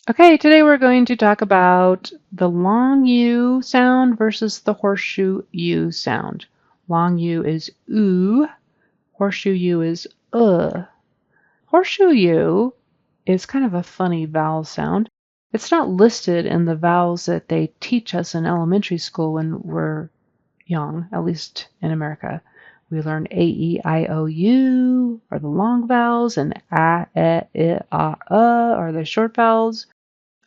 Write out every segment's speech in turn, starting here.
Okay, today we're going to talk about the long U sound versus the horseshoe U sound. Long U is oo, horseshoe U is Horseshoe U is kind of a funny vowel sound. It's not listed in the vowels that they teach us in elementary school when we're young, at least in America. We learn A, E, I, O, U are the long vowels, and A, E, I, are the short vowels.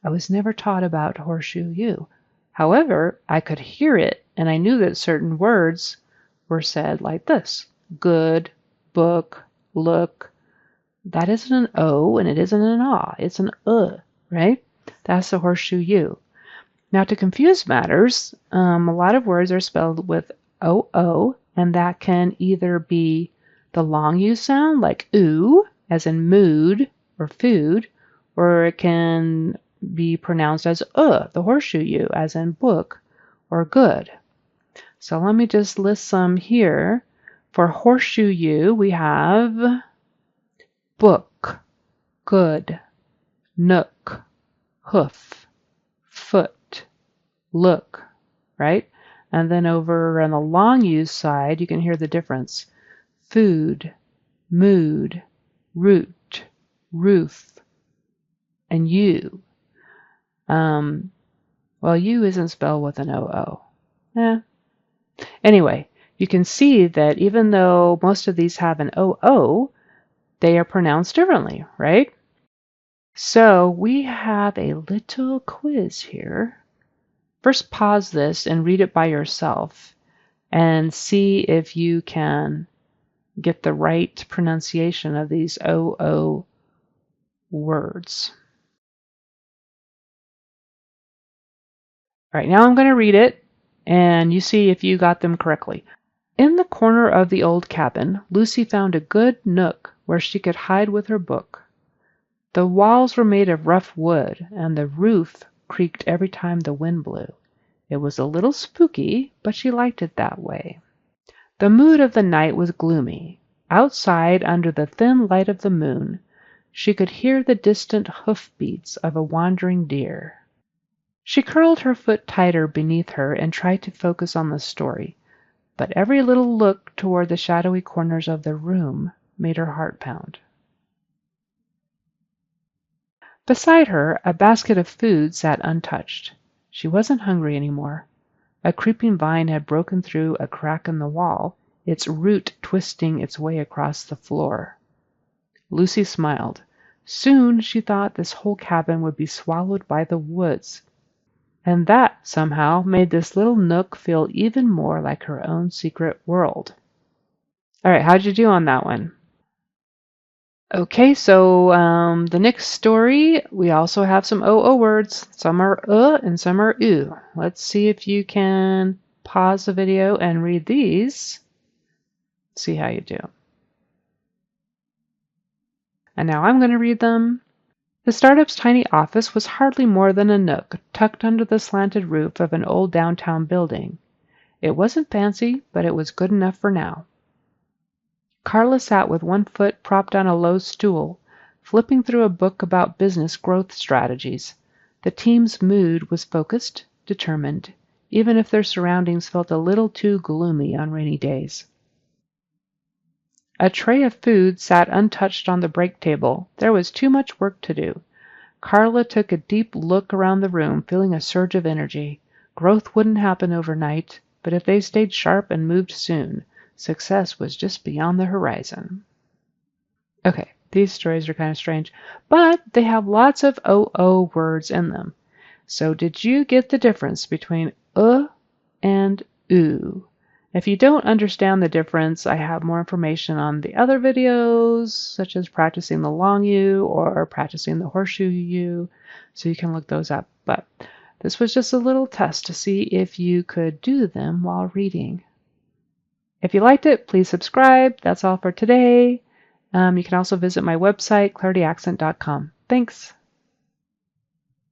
I was never taught about horseshoe U. However, I could hear it, and I knew that certain words were said like this: good, book, look. That isn't an O, and it isn't an ah. It's an right? That's the horseshoe U. Now, to confuse matters, a lot of words are spelled with OO, and that can either be the long U sound, like oo, as in mood or food, or it can be pronounced as the horseshoe U, as in book or good. So let me just list some here. For horseshoe U, we have book, good, nook, hoof, foot, look, right? And then over on the long U side, you can hear the difference. Food, mood, root, roof, and U. Well, U isn't spelled with an OO. Anyway, you can see that even though most of these have an OO, they are pronounced differently, right? So we have a little quiz here. First, pause this and read it by yourself and see if you can get the right pronunciation of these OO words. All right, now I'm going to read it and you see if you got them correctly. In the corner of the old cabin, Lucy found a good nook where she could hide with her book. The walls were made of rough wood, and the roof creaked every time the wind blew. It was a little spooky, but she liked it that way. The mood of the night was gloomy. Outside, under the thin light of the moon, she could hear the distant hoof-beats of a wandering deer. She curled her foot tighter beneath her and tried to focus on the story, but every little look toward the shadowy corners of the room made her heart pound. Beside her, a basket of food sat untouched. She wasn't hungry any more. A creeping vine had broken through a crack in the wall, its root twisting its way across the floor. Lucy smiled. Soon, she thought, this whole cabin would be swallowed by the woods. And that, somehow, made this little nook feel even more like her own secret world. All right, how'd you do on that one? Okay, so the next story, we also have some OO words. Some are and some are oo. Let's see if you can pause the video and read these. See how you do. And now I'm going to read them. The startup's tiny office was hardly more than a nook tucked under the slanted roof of an old downtown building. It wasn't fancy, but it was good enough for now. Carla sat with one foot propped on a low stool, flipping through a book about business growth strategies. The team's mood was focused, determined, even if their surroundings felt a little too gloomy on rainy days. A tray of food sat untouched on the break table. There was too much work to do. Carla took a deep look around the room, feeling a surge of energy. Growth wouldn't happen overnight, but if they stayed sharp and moved soon, success was just beyond the horizon. Okay, these stories are kind of strange, but they have lots of OO words in them. So did you get the difference between and oo? If you don't understand the difference, I have more information on the other videos, such as practicing the long U or practicing the horseshoe U, so you can look those up. But this was just a little test to see if you could do them while reading. If you liked it, please subscribe. That's all for today. You can also visit my website, clarityAccent.com. Thanks.